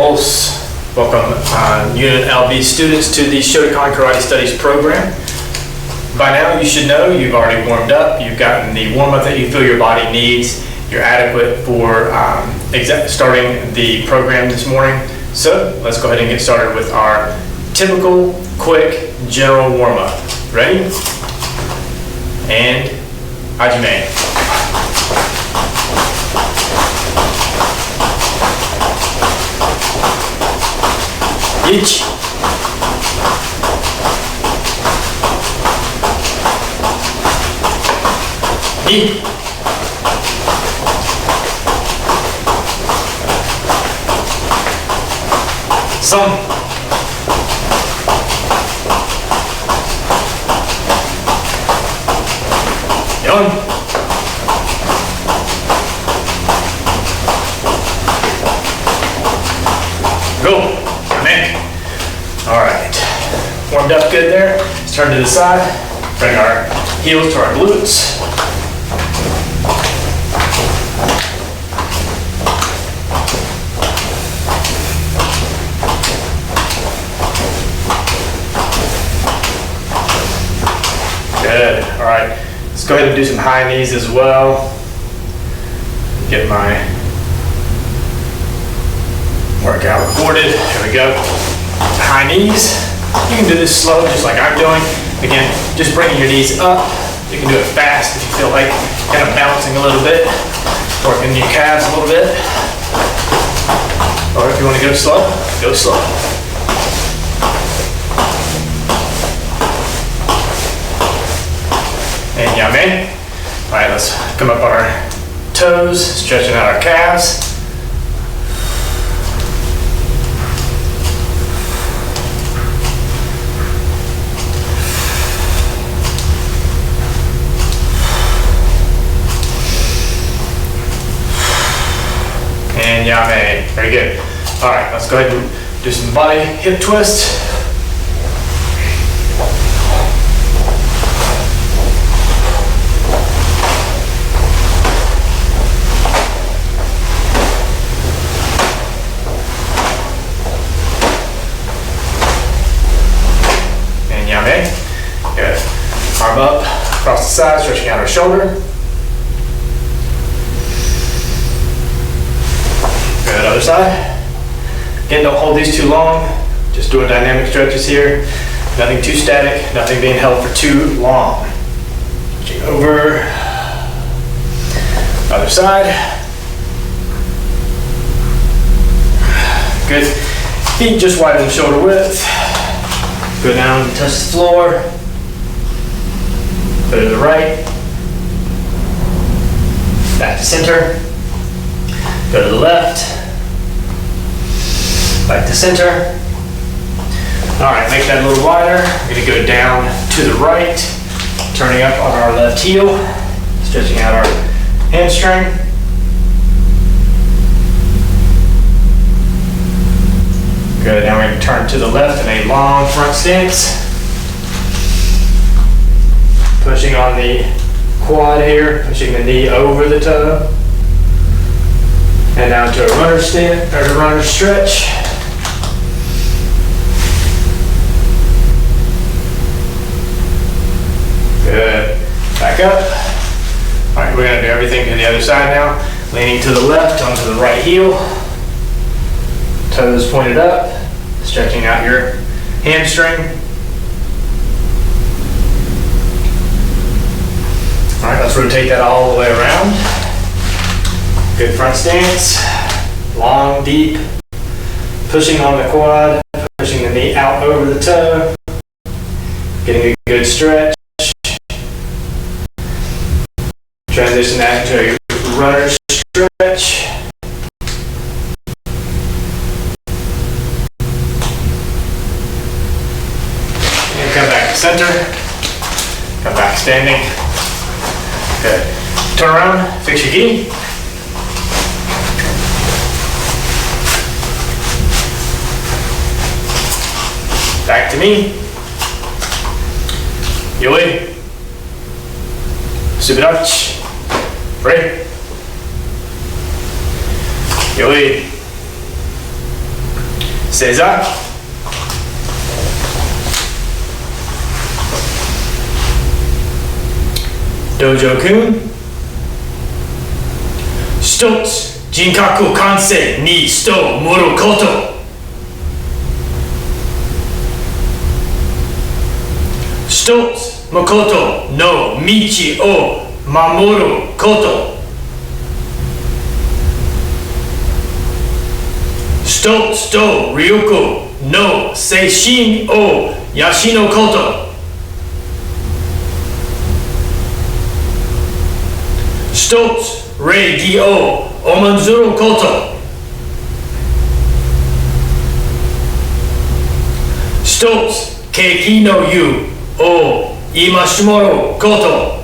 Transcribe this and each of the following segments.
Pulse. Welcome UNLV students to the Shotokan Karate Studies program. By now you should know you've already warmed up, you've gotten the warm-up that you feel your body needs, you're adequate for starting the program this morning. So let's go ahead and get started with our typical, quick, general warm-up. Ready? And Hajime. Ichi. Ni. San. Yon. Go. All right, warmed up good there. Let's turn to the side, bring our heels to our glutes. Good, all right. Let's go ahead and do some high knees as well. Get my workout recorded, here we go. High knees. You can do this slow, just like I'm doing. Again, just bringing your knees up. You can do it fast if you feel like kind of bouncing a little bit, working your calves a little bit. Or if you want to go slow, go slow. And yame. All right, let's come up on our toes, stretching out our calves. And yame. Very good. All right, let's go ahead and do some body hip twists. And yame. Good. Arm up, across the side, stretching out our shoulder. Good, other side. Again, don't hold these too long. Just doing dynamic stretches here. Nothing too static, nothing being held for too long. Switching over. Other side. Good. Feet just widen shoulder width. Go down, touch the floor. Go to the right. Back to center. Go to the left. Back to center. All right, make that a little wider. We're gonna go down to the right, turning up on our left heel, stretching out our hamstring. Good, now we're gonna turn to the left in a long front stance. Pushing on the quad here, pushing the knee over the toe. And down to a runner stand, or a runner stretch. Good. Back up. All right, we're gonna do everything to the other side now. Leaning to the left onto the right heel. Toes pointed up. Stretching out your hamstring. All right, let's rotate that all the way around. Good front stance, long, deep, pushing on the quad, pushing the knee out over the toe, getting a good stretch. Transition that into a runner stretch. And come back to center, come back standing. Good. Turn around, fix your gi. Back to me. Yoi. Subidachi. Break. Yoi. 正座。道場君。一つ、人格完成に人を盛ること。一つ、誠の道を守ること。一つと力の精神を養うこと。一つ、礼儀を重んずること。一つ、景気の湯を今しもること。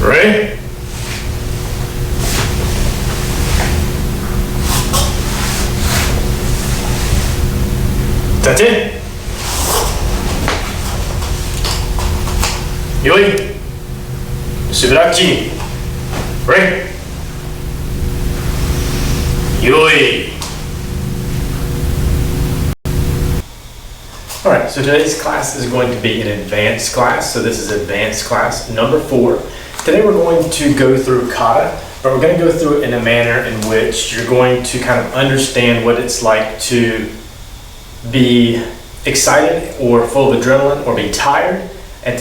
Ready? That's it. よい。しばらくち。Ready? よい。Alright, so today's class is going to be an advanced class. So this is advanced class number 4. Today we're going to go through kata, but we're going to go through it in a manner in which you're going to kind of understand what it's like to be excited or full of adrenaline or be tired. And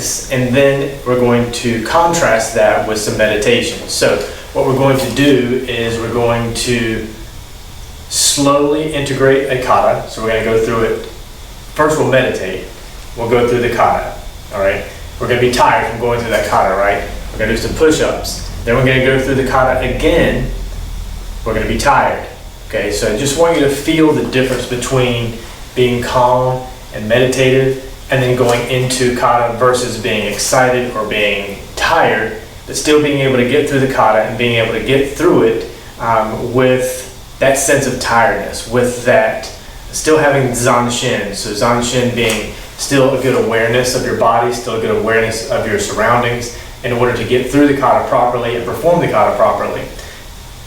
then we're going to contrast that with some meditation. So what we're going to do is we're going to slowly integrate a kata. So we're going to go through it. First we'll meditate. We'll go through the kata. All right. We're going to be tired from going through that kata, right? We're going to do some push-ups. Then we're going to go through the kata again. We're going to be tired. Okay, so I just want you to feel the difference between being calm and meditative and then going into kata versus being excited or being tired, but still being able to get through the kata and being able to get through it with that sense of tiredness, with that still having zanshin. So zanshin being still a good awareness of your body, still a good awareness of your surroundings, in order to get through the kata properly and perform the kata properly.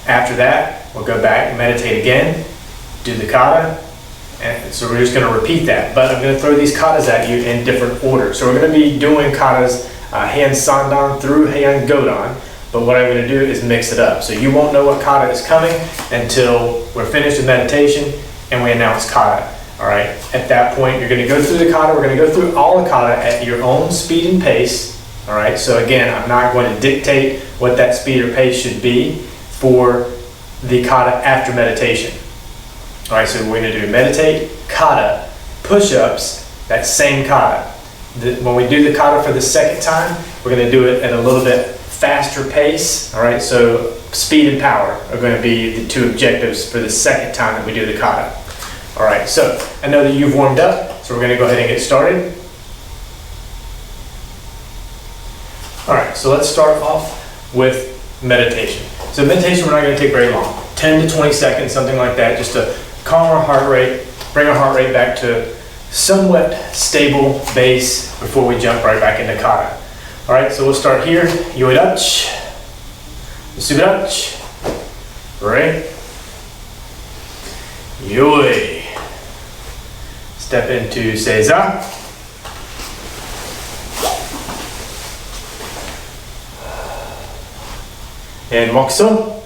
After that, we'll go back and meditate again, do the kata, and so we're just going to repeat that. But I'm going to throw these katas at you in different orders. So we're going to be doing katas Heian Sandan through Heian Godan, but what I'm going to do is mix it up. So you won't know what kata is coming until we're finished with meditation and we announce kata. All right. At that point, you're going to go through the kata. We're going to go through all the kata at your own speed and pace. All right, so again, I'm not going to dictate what that speed or pace should be for the kata after meditation. All right, so we're going to do meditate, kata, push-ups, that same kata. When we do the kata for the second time, we're going to do it at a little bit faster pace. All right, so speed and power are going to be the two objectives for the second time that we do the kata. All right, so I know that you've warmed up, so we're going to go ahead and get started. All right, so let's start off with meditation. So meditation, we're not going to take very long, 10 to 20 seconds, something like that, just to calm our heart rate, bring our heart rate back to somewhat stable base before we jump right back into kata. All right, so we'll start here. Yoidach, Subidach, right? Yoi. Step into Seiza. And Mokuso.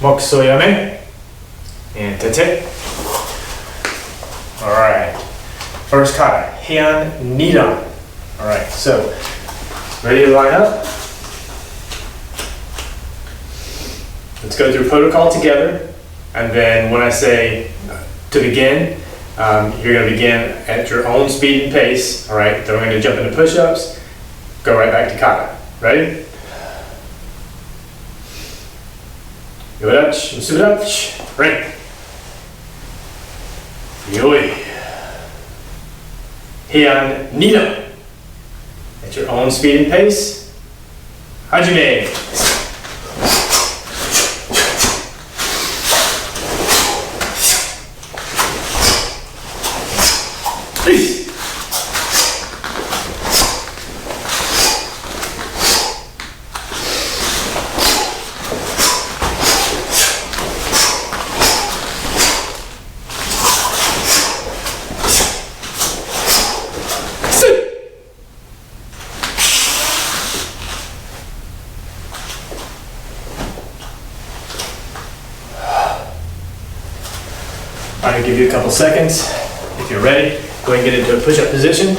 Mokuso yame. And tete. All right. First kata, Heian Nidan. All right, so ready to line up? Let's go through protocol together, and then when I say to begin, you're going to begin at your own speed and pace. All right, then we're going to jump into push-ups, go right back to kata. Ready? Yodachi, Musudach, right. Yoi. Heian Nina. At your own speed and pace. Hajime. I'm going to give you a couple seconds. If you're ready, go ahead and get into a push-up position.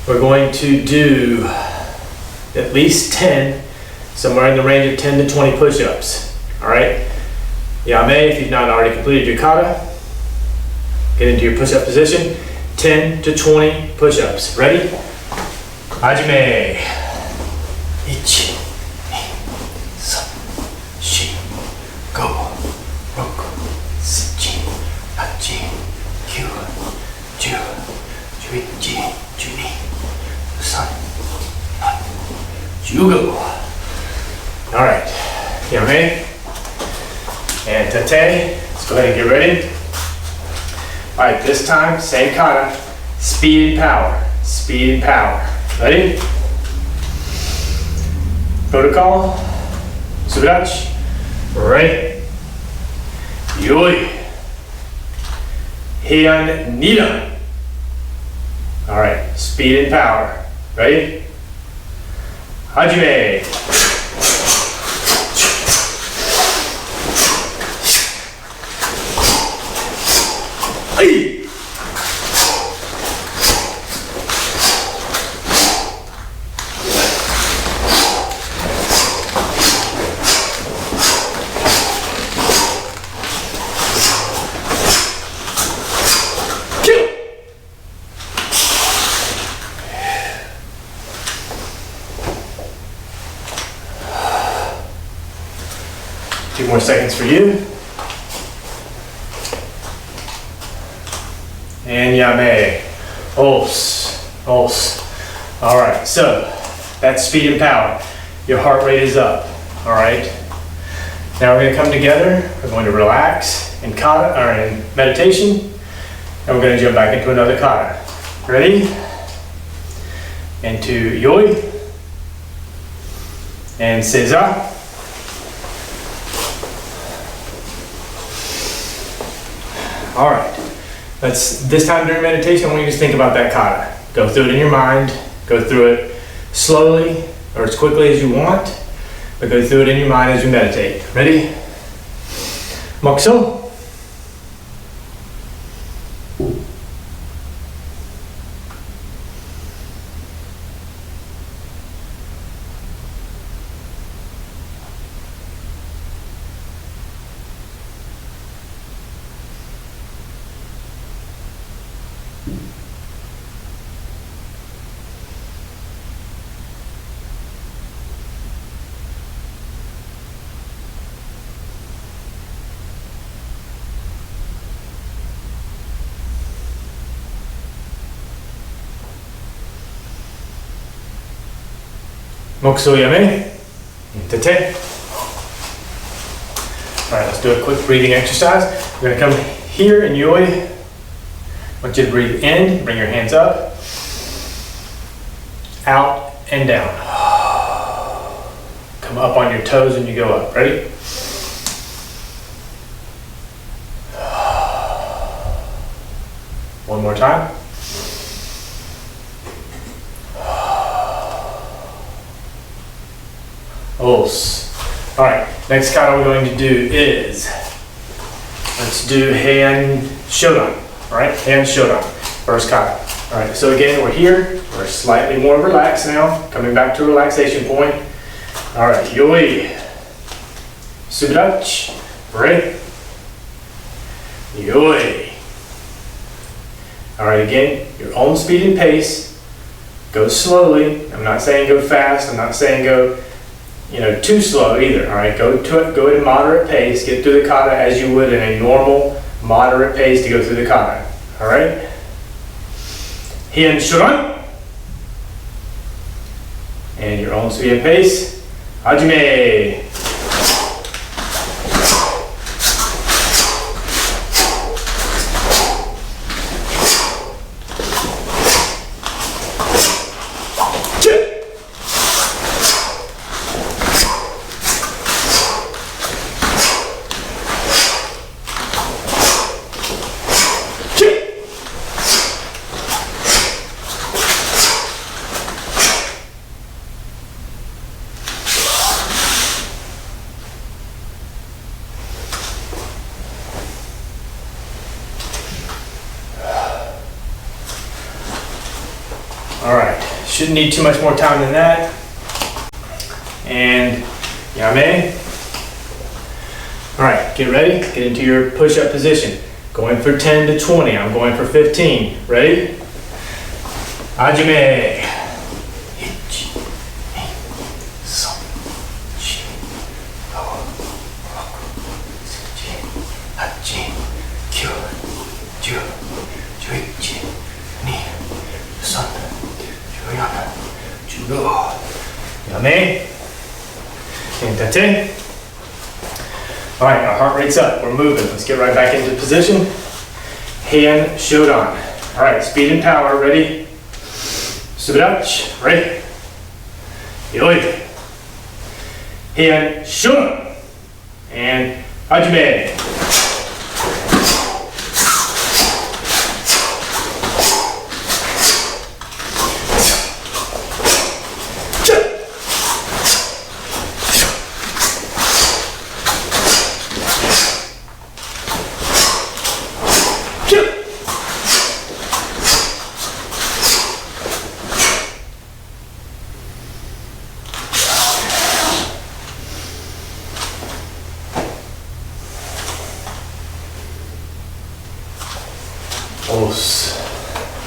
We're going to do at least 10, somewhere in the range of 10 to 20 push-ups. All right? Yame, if you've not already completed your kata, get into your push-up position. 10 to 20 push-ups. Ready? Hajime. 1, 2, 3, 4, 5, 6, 7, 8, 9, 10, 11, 12, 13, 14, 15. All right, Yame and Tate, let's go ahead and get ready. All right, this time, same kata, speed and power, speed and power. Ready? Protocol, Sudachi, ready. Yoi. Heian Nina. All right, speed and power. Ready? Hajime. Hey. 2 more seconds for you. And Yame. Pulse. Pulse. All right, so that's speed and power. Your heart rate is up. All right. Now we're going to come together. We're going to relax in kata or in meditation, and we're going to jump back into another kata. Ready? Into Yoi and Seiza. All right. This time during meditation, I want you to just think about that kata. Go through it in your mind. Go through it slowly or as quickly as you want, but go through it in your mind as you meditate. Ready? Mokuso. Mokuso Yame. Tate. All right, let's do a quick breathing exercise. We're going to come here in Yoi. I want you to breathe in, bring your hands up, out and down. Come up on your toes and you go up. Ready? One more time. All right, next kata we're going to do is, let's do Heian Shotokan. All right, Heian Shotokan, first kata. All right, so again, we're here. We're slightly more relaxed now, coming back to a relaxation point. All right, Yoi, Sudachi, ready? Yoi. All right, again, your own speed and pace. Go slowly. I'm not saying go fast. I'm not saying go too slow either. All right, go at a moderate pace. Get through the kata as you would in a normal moderate pace to go through the kata. All right? Heian Shotokan. And your own speed and pace. Hajime. All right, shouldn't need too much more time than that. And yame. All right, get ready, get into your push-up position. Going for 10 to 20, I'm going for 15. Ready? Hajime. Yame. And that's it. All right, our heart rate's up. We're moving. Let's get right back into position. Heian Shotokan. All right, speed and power. Ready? Subidachi. Ready? Yoi. Heian Shotokan. And hajime.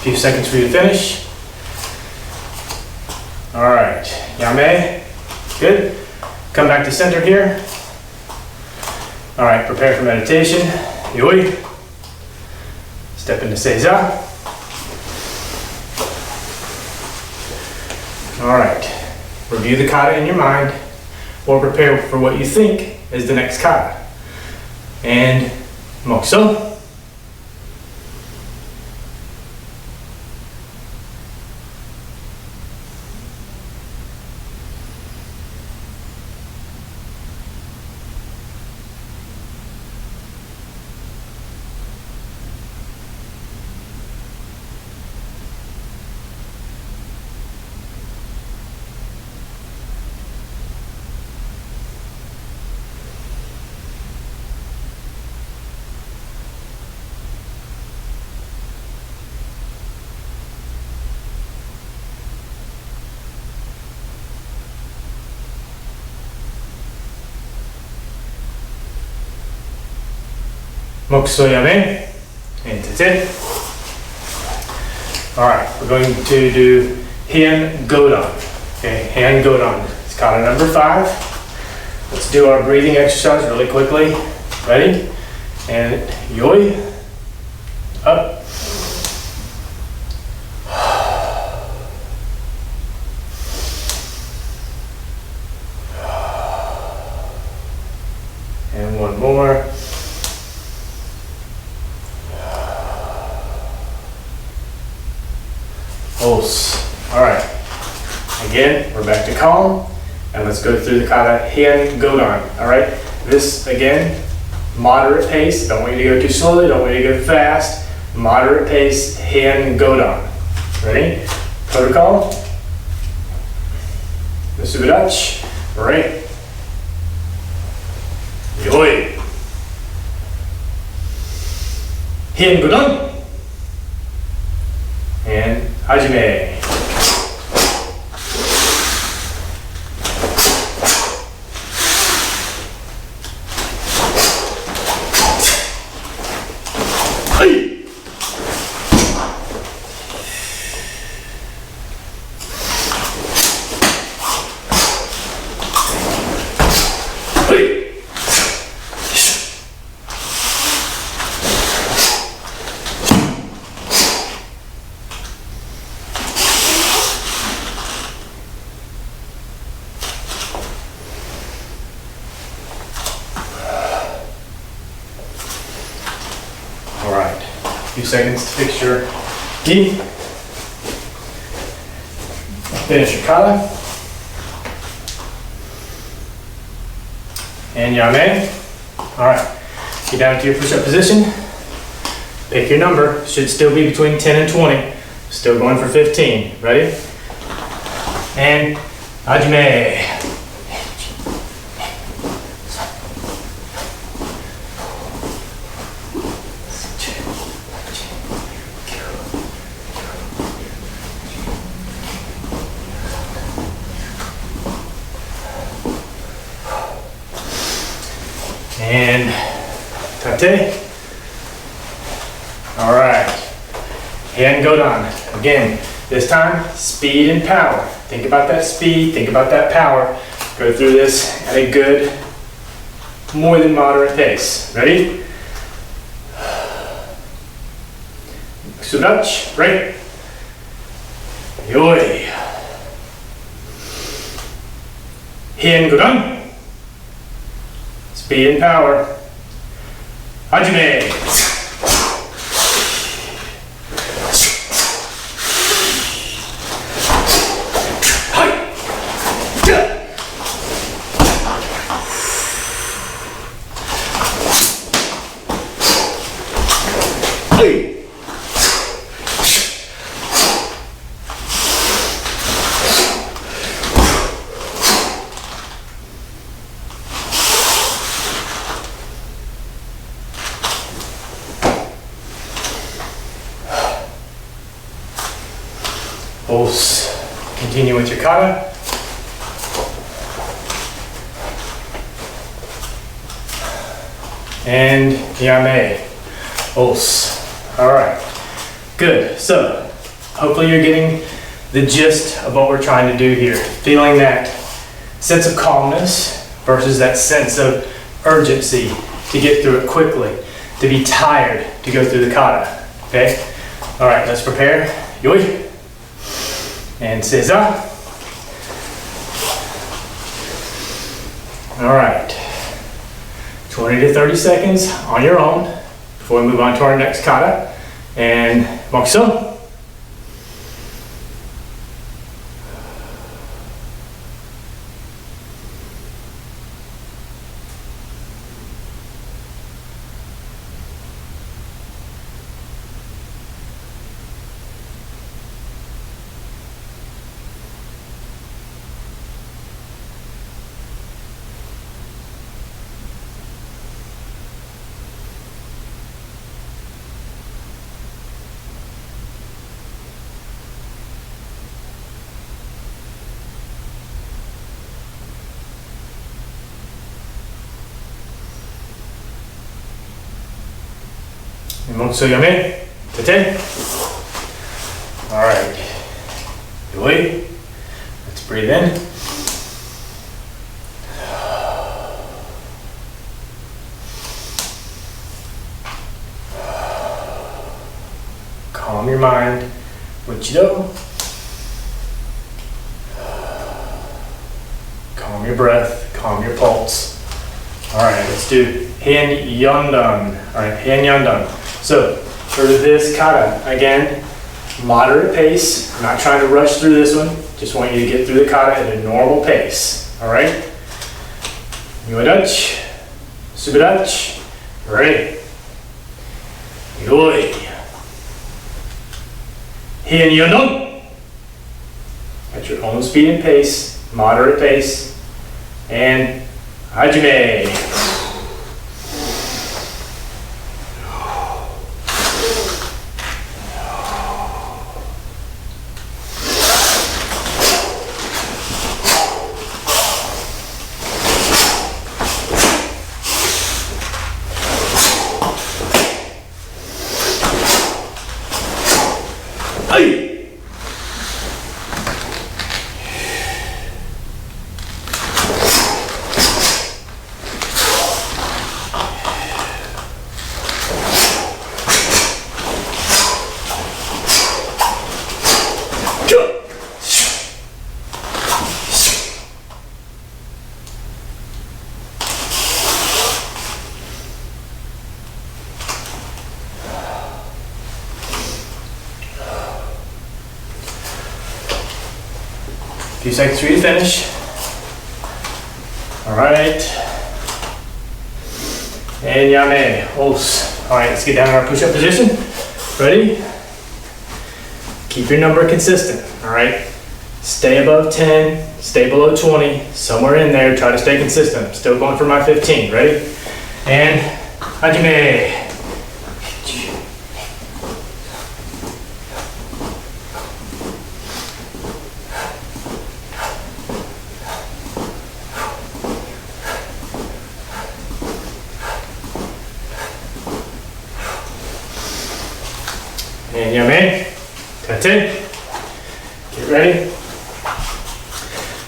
A few seconds for you to finish. All right, yame, good. Come back to center here. All right, prepare for meditation. Yoi. Step into seiza. All right, review the kata in your mind or prepare for what you think is the next kata. And mokuso. Mokuso yame, and that's it. All right, we're going to do Heian Godan. Okay, Heian Godan. It's kata number 5. Let's do our breathing exercise really quickly. Ready? And yoi, up. And one more. All right, again, we're back to calm, and let's go through the kata Heian Godan. All right, this again, moderate pace. Don't want you to go too slowly, don't want you to go fast. Moderate pace, Heian Godan. Ready? Protocol. The Subidachi. Right. Yoi. Heian Godan. And hajime. few seconds to fix your gi. Finish your kata. And yame. All right, get down to your push-up position. Pick your number, should still be between 10 and 20. Still going for 15, ready? And hajime. And tate. All right. Heian Godan. Again, this time, speed and power. Think about that speed, think about that power. Go through this at a good, more than moderate pace. Ready? Sudach, break. Yoi. Heian Godan. Speed and power. Hajime. Pulse. Continue with your kata. And yame. Pulse. All right. Good. So, hopefully you're getting the gist of what we're trying to do here. Feeling that sense of calmness versus that sense of urgency to get through it quickly, to be tired to go through the kata. Okay? All right, let's prepare. Yoi. And seiza. All right. 20 to 30 seconds on your own before we move on to our next kata. And mokuso. Mokuso yame. Tate. All right. Yoi. Let's breathe in. Calm your mind. Uchido. Calm your breath. Calm your pulse. All right, let's do Heian Yondan. All right, Heian Yondan. So, for this kata, again, moderate pace. I'm not trying to rush through this one. Just want you to get through the kata at a normal pace. All right? Yodachi, Subidachi, ready. Yoi. Heian Yondon. At your own speed and pace, moderate pace. And hajime. Few seconds for you to finish. All right. And yame, os. All right, let's get down in our push-up position. Ready? Keep your number consistent, all right? Stay above 10, stay below 20, somewhere in there, try to stay consistent. I'm still going for my 15, ready? And hajime. And yame, kate. Get ready.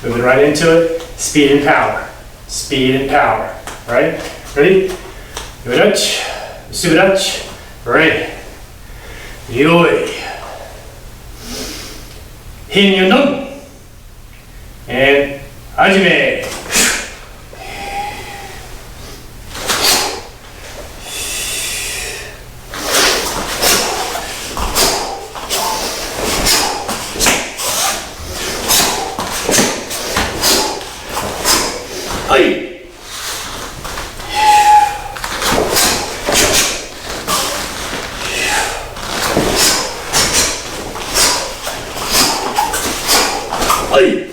Moving right into it. Speed and power. Speed and power. All right? Ready? Yodach. Subadach. Ready. Yoi. Hinyonon. And hajime. Hey. Hey.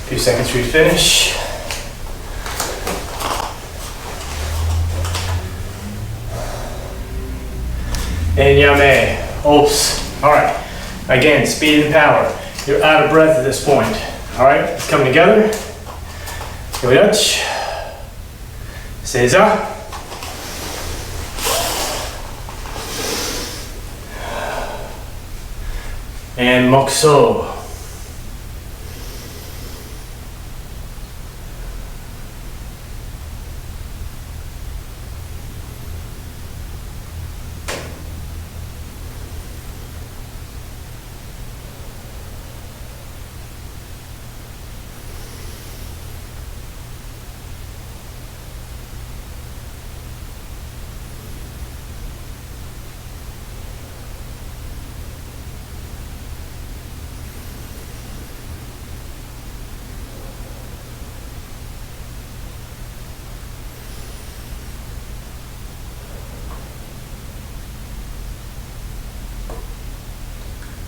Few seconds for you to finish. And yame, ops. All right, again, speed and power. You're out of breath at this point. All right, let's come together. Yodach, seiza. And mokso.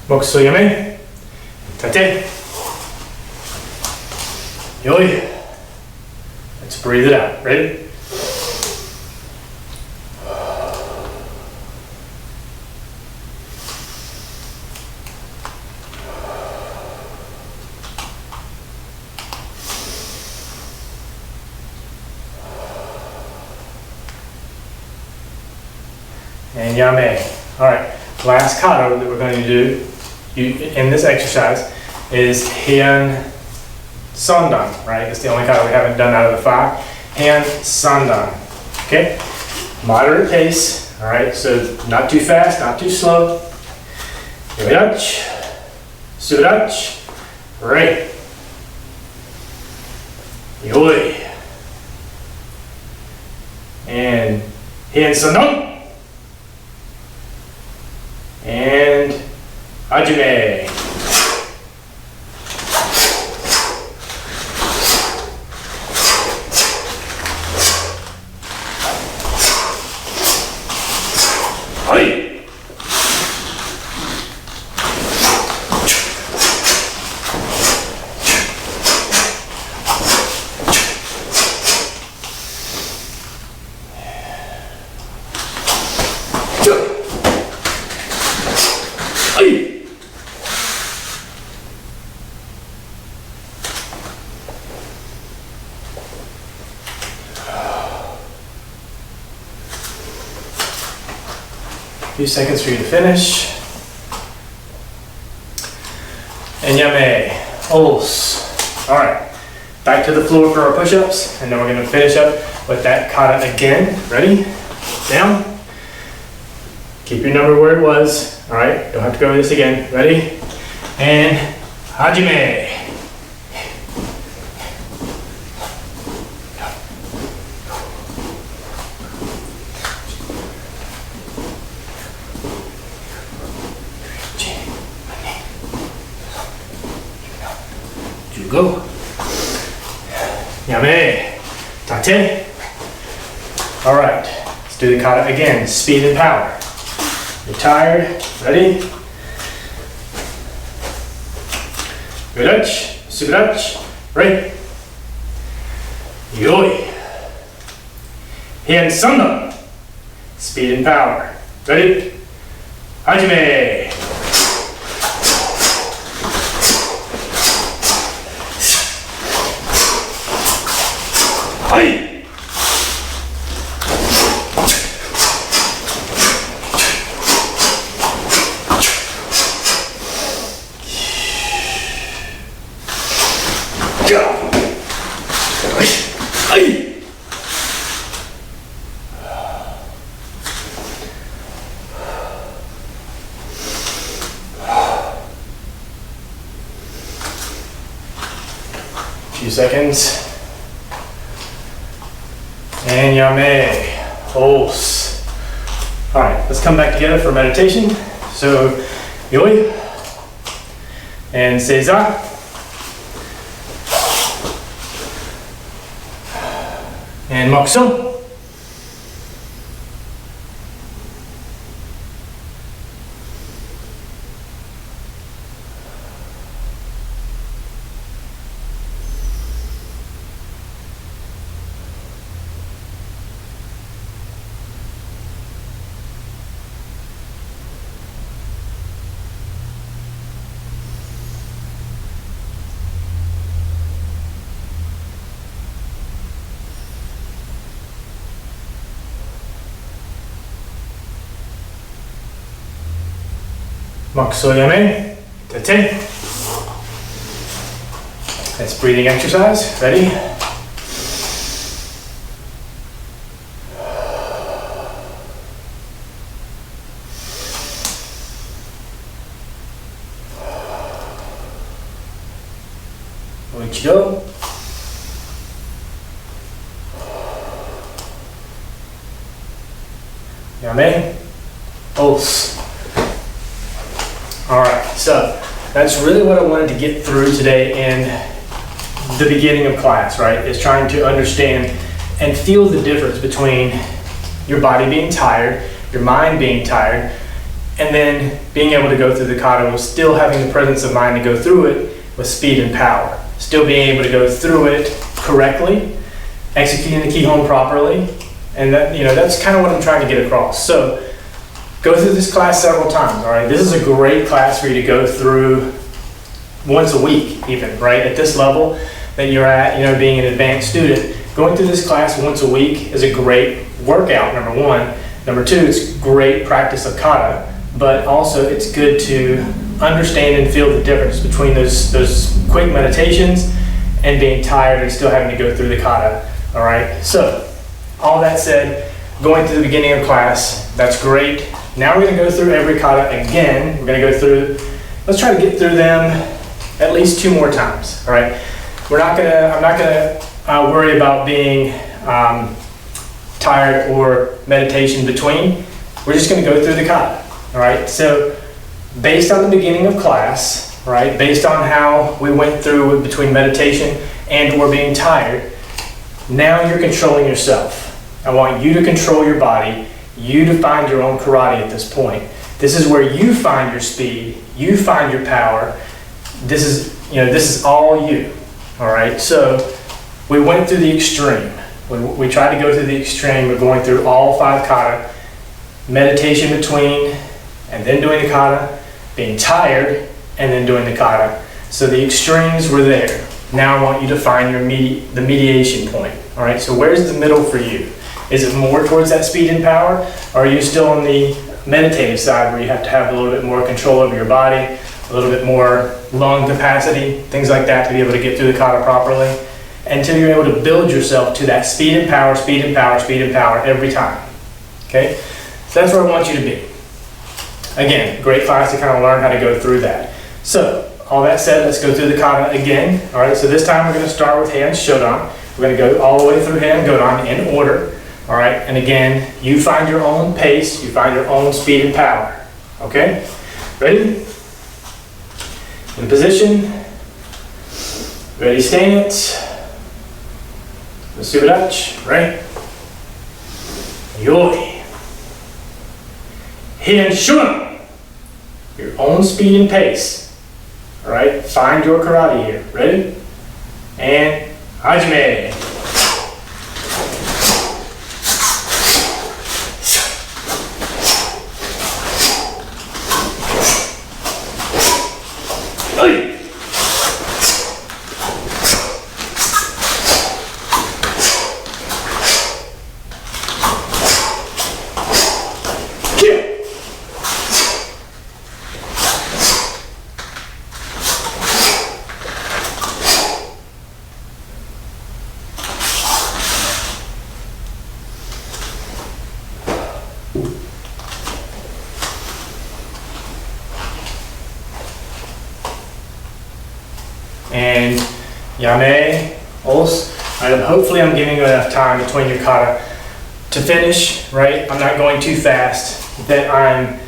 Mokso yame, tate, yoi. Let's breathe it out. Ready? And yame. All right, last kata that we're going to do in this exercise is Heian Sandan, right? It's the only kata we haven't done out of the 5. Heian Sandan, okay? Moderate pace, all right? So not too fast, not too slow. Yodach, subadach, right. Yoi. And Heian Sandan. And hajime. Hai. Few seconds for you to finish. And yame, os. All right, back to the floor for our push-ups, and then we're gonna finish up with that kata again. Ready? Down. Keep your number where it was. All right, don't have to go over this again. Ready? And hajime. Yame. Tate. All right, let's do the kata again. Speed and power. You're tired. Ready? Gurach, sugurach, right. Yoi. Heian sanda. Speed and power. Ready? Hajime. Hai. Few seconds. And yame. Pulse. All right, let's come back together for meditation. So, yoi. And seiza. And mokuso. Mokuso yame. Tate. That's breathing exercise. Ready? Oichido. Yame. Pulse. All right, so that's really what I wanted to get through today in the beginning of class, right? Is trying to understand and feel the difference between your body being tired, your mind being tired, and then being able to go through the kata with still having the presence of mind to go through it with speed and power. Still being able to go through it correctly, executing the kihon properly, and that, that's kind of what I'm trying to get across. So go through this class several times, all right? This is a great class for you to go through once a week even, right? At this level that you're at, being an advanced student, going through this class once a week is a great workout, number one. Number two, it's great practice of kata, but also it's good to understand and feel the difference between those quick meditations and being tired and still having to go through the kata, all right? So, all that said, going through the beginning of class, that's great. Now we're going to go through every kata again. We're going to go through, let's try to get through them at least 2 more times, all right? I'm not going to worry about being tired or meditation between. We're just going to go through the kata, all right? So based on the beginning of class, right, based on how we went through between meditation and or being tired, now you're controlling yourself. I want you to control your body. You to find your own karate at this point. This is where you find your speed, you find your power. This is all you, all right? So we went through the extreme. We tried to go through the extreme. We're going through all 5 kata, meditation between, and then doing the kata, being tired, and then doing the kata. So the extremes were there. Now I want you to find the mediation point, all right? So where's the middle for you? Is it more towards that speed and power? Or are you still on the meditative side where you have to have a little bit more control over your body, a little bit more lung capacity, things like that to be able to get through the kata properly until you're able to build yourself to that speed and power, speed and power, speed and power every time, okay? So that's where I want you to be. Again, great class to kind of learn how to go through that. So, all that said, let's go through the kata again. All right, so this time we're going to start with Heian Shodan. We're going to go all the way through Heian Godan in order. All right, and again, you find your own pace, you find your own speed and power. Okay? Ready? In position. Ready stance. Subidachi, right? Yoi. Heian shun. Your own speed and pace. All right, find your karate here. Ready? And hajime. And yame, os. Hopefully I'm giving you enough time between your kata to finish, right? I'm not going too fast that I'm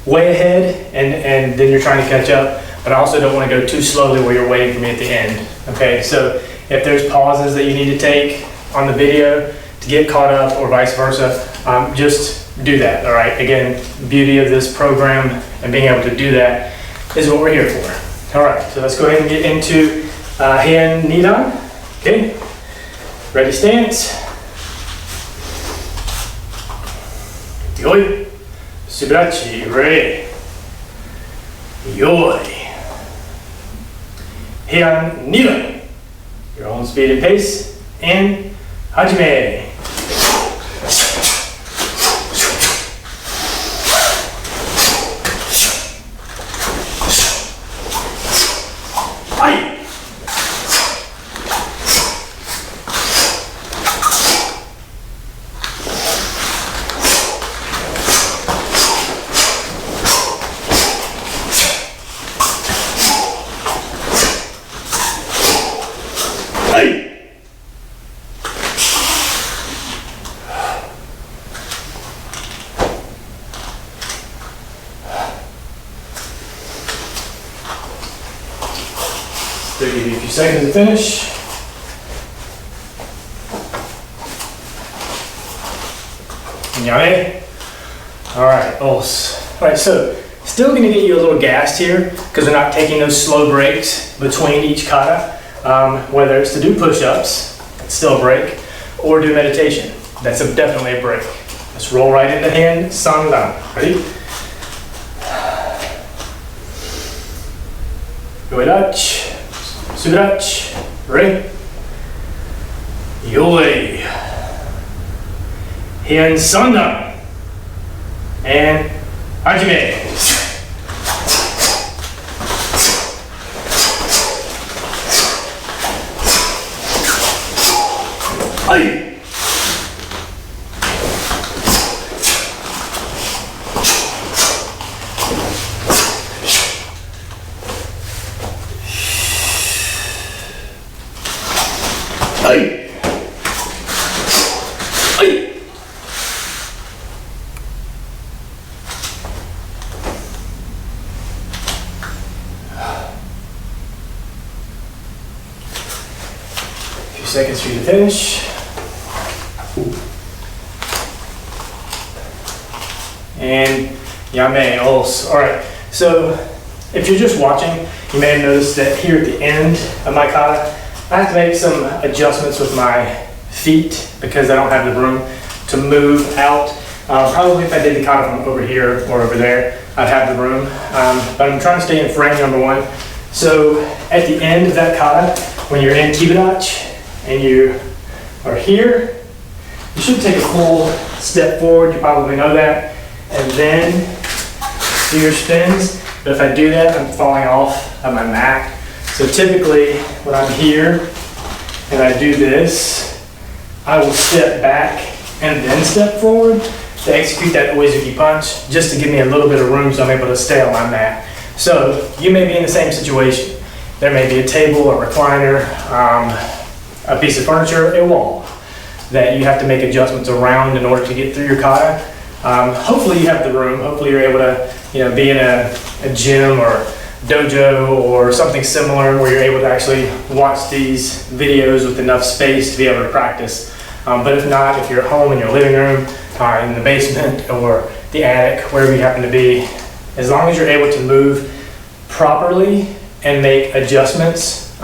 way ahead and then you're trying to catch up, but I also don't want to go too slowly where you're waiting for me at the end. Okay, so if there's pauses that you need to take on the video to get caught up or vice versa, just do that, all right? Again, beauty of this program and being able to do that is what we're here for. All right, so let's go ahead and get into Heian Nidan. Okay, ready stance. Yoi. Subidachi, ready. Yoi. Heian Nidan. Your own speed and pace. And hajime. Still give you a few seconds to finish. Yame. All right, os. All right, so still going to get you a little gassed here because we're not taking those slow breaks between each kata. Whether it's to do push-ups, that's still a break, or do meditation, that's definitely a break. Let's roll right into Heian Sandan. Ready? Yoidachi. Subidachi, ready? Yoi. Heian Sandan. And hajime. Ai. Ai. Ai. A few seconds for you to finish. And yame, os. All right, so if you're just watching, you may have noticed that here at the end of my kata, I have to make some adjustments with my feet because I don't have the room to move out. Probably if I did the kata from over here or over there, I'd have the room. But I'm trying to stay in frame, number one. So at the end of that kata, when you're in Kibidachi and you are here, you should take a full step forward. You probably know that. And then do your spins. But if I do that, I'm falling off of my mat. So typically when I'm here and I do this, I will step back and then step forward to execute that Uezuki punch, just to give me a little bit of room so I'm able to stay on my mat. So you may be in the same situation. There may be a table, a recliner, a piece of furniture, a wall that you have to make adjustments around in order to get through your kata. Hopefully you have the room. Hopefully you're able to, be in a gym or dojo or something similar where you're able to actually watch these videos with enough space to be able to practice. But if not, if you're at home in your living room, in the basement or the attic, wherever you happen to be, as long as you're able to move properly and make adjustments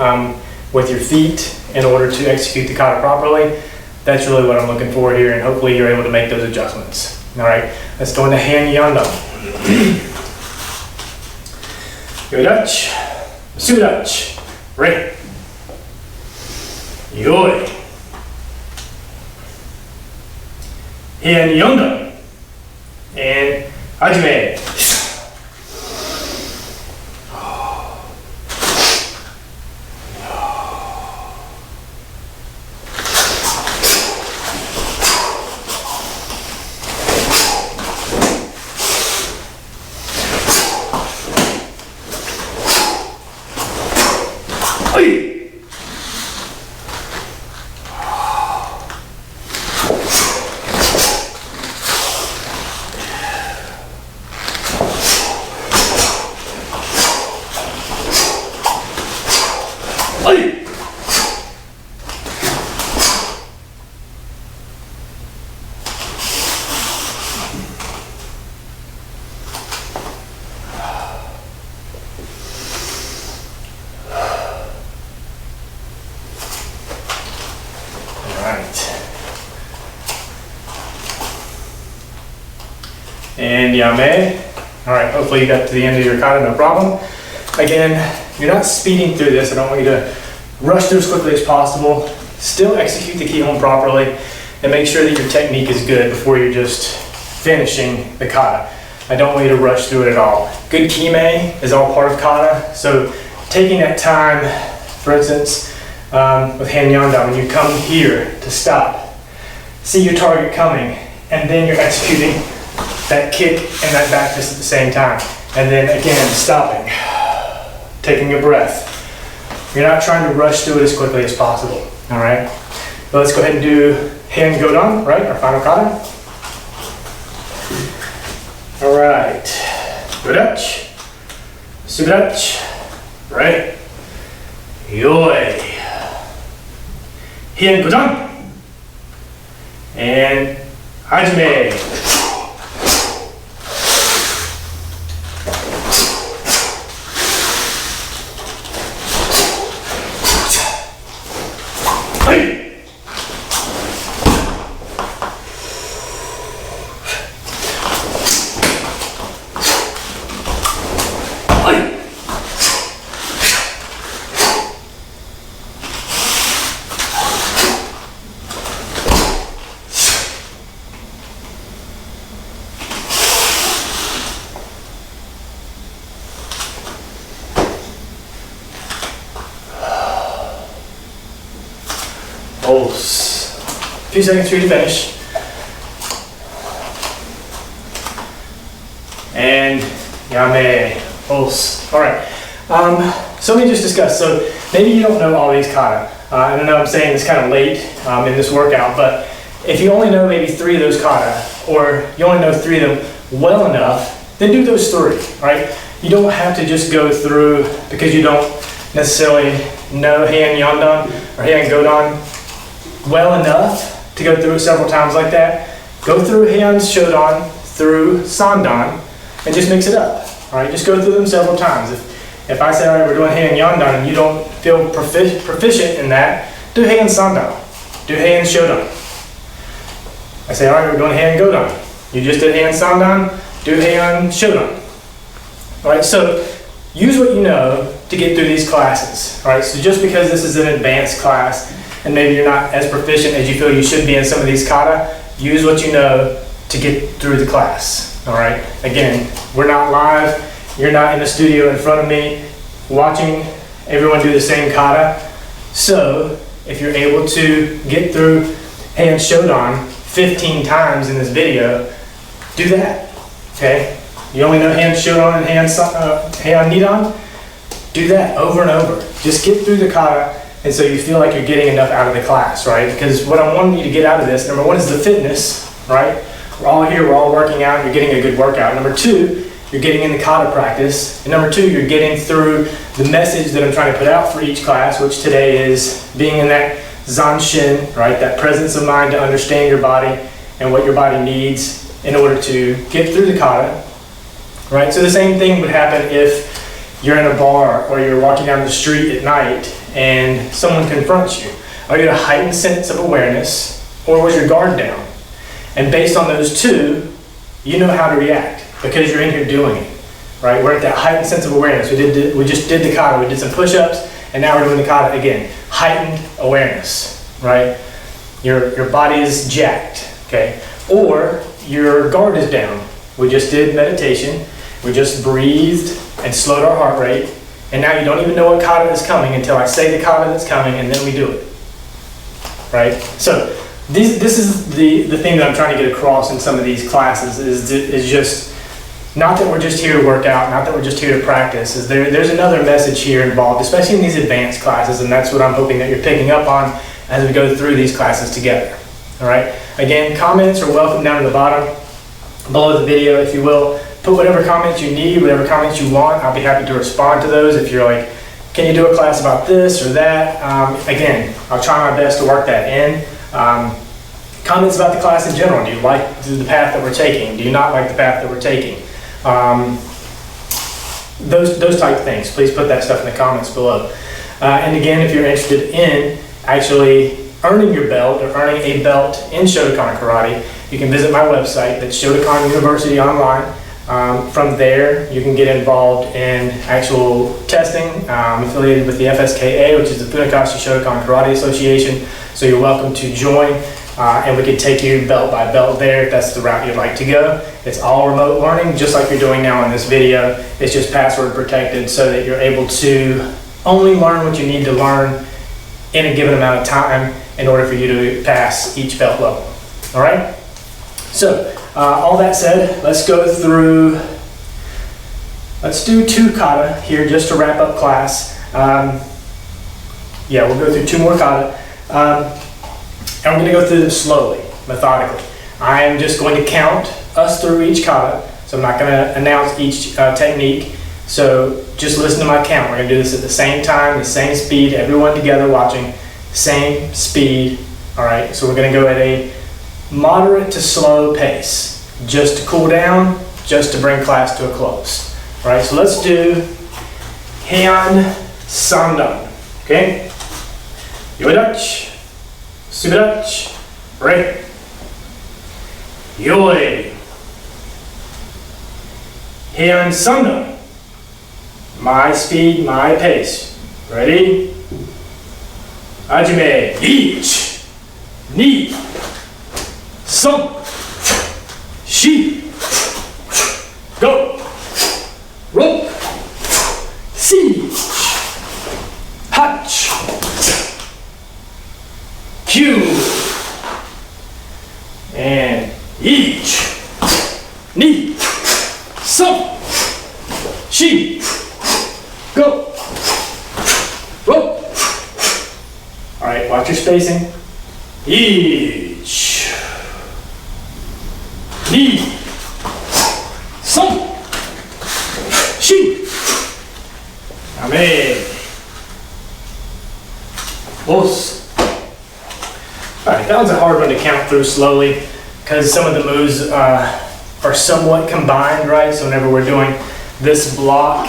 with your feet in order to execute the kata properly, that's really what I'm looking for here, and hopefully you're able to make those adjustments. All right, let's go into Heian Yanda. Yo Dutch, Su Dutch, ready. Yoi. Heian Yanda. And Hajime. And Yame. All right, hopefully you got to the end of your kata, no problem. Again, you're not speeding through this. I don't want you to rush through as quickly as possible. Still execute the kihon properly and make sure that your technique is good before you're just finishing the kata. I don't want you to rush through it at all. Good kime is all part of kata, so taking that time, for instance, with Heian Yanda, when you come here to stop, see your target coming, and then you're executing that kick and that back fist at the same time. And then again, stopping, taking a breath. You're not trying to rush through it as quickly as possible, all right? But let's go ahead and do Heian Godan, right, our final kata. All right, Godach, Sudach, right, Yoi, Heian Godan, and Hajime. Pulse. A few seconds for you to finish. And Yame. Pulse. All right. So let me just discuss. So maybe you don't know all these kata. I know I'm saying this kind of late in this workout, but if you only know maybe 3 of those kata, or you only know 3 of them well enough, then do those 3, right? You don't have to just go through, because you don't necessarily know Heian Yanda or Heian Godan well enough to go through it several times like that. Go through Heian Shodan, through Sandan, and just mix it up. All right, just go through them several times. If I say, all right, we're doing Heian Yandan, and you don't feel proficient in that, do Heian Sandan, do Heian Shodan. I say, all right, we're doing Heian Godan. You just did Heian Sandan, do Heian Shodan. All right, so use what you know to get through these classes. All right, so just because this is an advanced class, and maybe you're not as proficient as you feel you should be in some of these kata, use what you know to get through the class. All right, again, we're not live. You're not in the studio in front of me watching everyone do the same kata. So if you're able to get through Heian Shodan 15 times in this video, do that, okay? You only know Heian Shodan and Heian Nidan? Do that over and over. Just get through the kata, and so you feel like you're getting enough out of the class, right? Because what I'm wanting you to get out of this, number 1 is the fitness, right? We're all here, we're all working out, you're getting a good workout. Number 2 you're getting in the kata practice. And number two, you're getting through the message that I'm trying to put out for each class, which today is being in that zanshin, right? That presence of mind to understand your body and what your body needs in order to get through the kata, right? So the same thing would happen if you're in a bar or you're walking down the street at night and someone confronts you. Are you at a heightened sense of awareness, or was your guard down? And based on those two, you know how to react because you're in here doing it, right? We're at that heightened sense of awareness. We just did the kata. We did some push-ups, and now we're doing the kata again. Heightened awareness, right? Your body is jacked, okay? Or your guard is down. We just did meditation. We just breathed and slowed our heart rate, and now you don't even know what kata is coming until I say the kata that's coming, and then we do it, right? So this is the thing that I'm trying to get across in some of these classes is just not that we're just here to work out, not that we're just here to practice. There's another message here involved, especially in these advanced classes, and that's what I'm hoping that you're picking up on as we go through these classes together. All right. Again, comments are welcome down at the bottom below the video, if you will. Put whatever comments you need, whatever comments you want. I'll be happy to respond to those. If you're like, can you do a class about this or that? Again, I'll try my best to work that in. Comments about the class in general. Do you like the path that we're taking? Do you not like the path that we're taking? Those type of things. Please put that stuff in the comments below. And again, if you're interested in actually earning your belt or earning a belt in Shotokan Karate, you can visit my website. That's Shotokan University Online. From there, you can get involved in actual testing. I'm affiliated with the FSKA, which is the Funakashi Shotokan Karate Association. So you're welcome to join, and we can take you belt by belt there if that's the route you'd like to go. It's all remote learning, just like you're doing now in this video. It's just password protected so that you're able to only learn what you need to learn in a given amount of time in order for you to pass each belt level. All right? So, all that said, let's go through, let's do 2 kata here just to wrap up class. Yeah, we'll go through 2 more kata. And we're going to go through them slowly, methodically. I am just going to count us through each kata, so I'm not going to announce each technique. So just listen to my count. We're going to do this at the same time, the same speed, everyone together watching, same speed. All right, so we're going to go at a moderate to slow pace, just to cool down, just to bring class to a close. All right, so let's do Heian Sandan. Okay? Yoidachi, Subidachi, Re, Yoi. Heian Sandan. My speed, my pace. Ready? Hajime, 1, 2, 3, 4, go! 6, 7, 8, 9, and 1, 2, 3, 4, go! Roll! Alright, watch your spacing. 1, 2, 3, 4. Amen. Os. Alright, that one's a hard one to count through slowly because some of the moves are somewhat combined, right? So whenever we're doing this block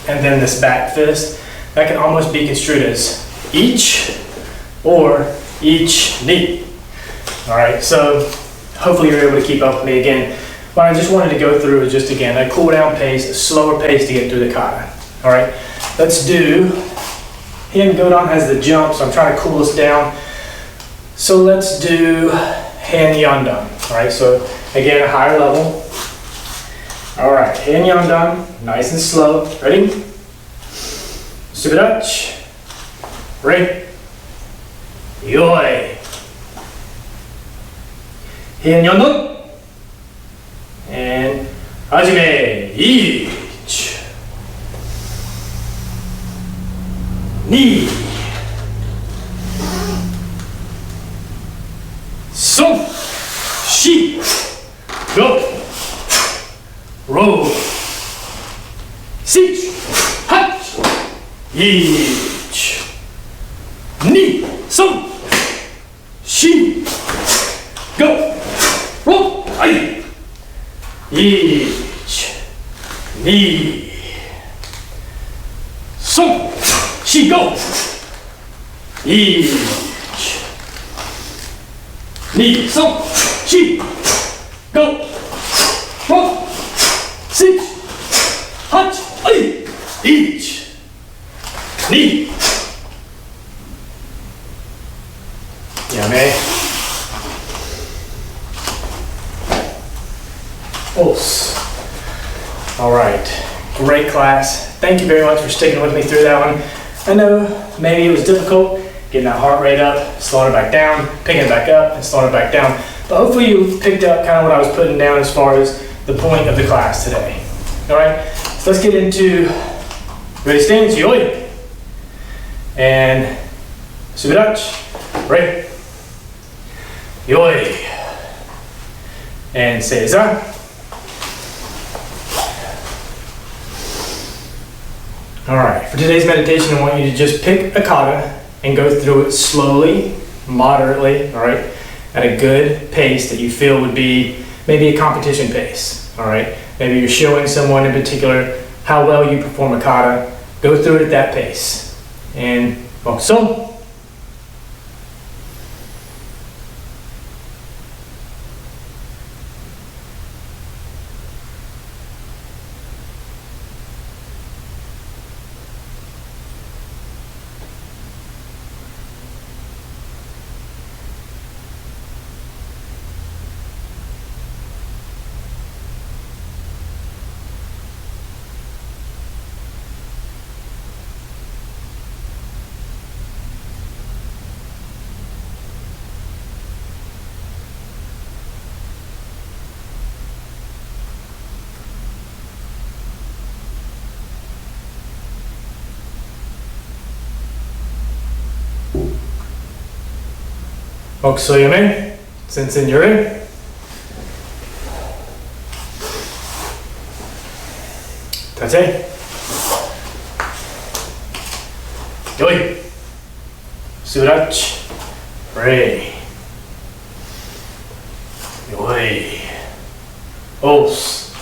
and then this back fist, that can almost be construed as each or each knee. Alright, so hopefully you're able to keep up with me again. What I just wanted to go through is just again a cool down pace, a slower pace to get through the kata. Alright, let's do, Heian Godan has the jump, so I'm trying to cool us down. So let's do Heian Yandan. Alright, so again a higher level. Alright, Heian Yandan, nice and slow. Ready? Subidachi, Re, Yoi. Heian Yandan. And Hajime, 1, 2, 3, 4, go! Roll! 5, 1, 2, 3, shi, go, roll, 1, 2, 3, shi, go, 1, 2, 3, shi, go, roll, 6, 8, 1, 2, Yummy. Pulse. All right, great class. Thank you very much for sticking with me through that one. I know maybe it was difficult getting that heart rate up, slowing it back down, picking it back up, and slowing it back down. But hopefully you picked up kind of what I was putting down as far as the point of the class today. All right, so let's get into ready stance, yoi, and subirach, ready, yoi, and seiza. All right, for today's meditation, I want you to just pick a kata and go through it slowly, moderately, all right, at a good pace that you feel would be maybe a competition pace, all right? Maybe you're showing someone in particular how well you perform a kata. Go through it at that pace. And, well, so. Mokusoyame, Sensen Yuri. Tate. Yoi. Surach. Ray. Yoi. Os.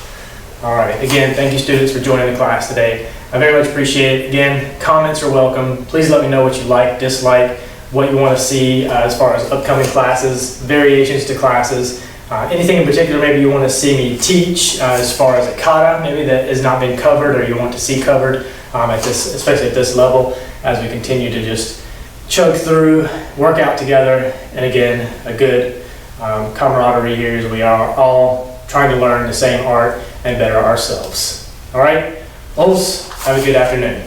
All right, again, thank you students for joining the class today. I very much appreciate it. Again, comments are welcome. Please let me know what you like, dislike, what you want to see as far as upcoming classes, variations to classes, anything in particular maybe you want to see me teach as far as a kata maybe that has not been covered or you want to see covered at this, especially at this level, as we continue to just chug through, work out together, and again, a good camaraderie here as we are all trying to learn the same art and better ourselves. All right, Os, have a good afternoon.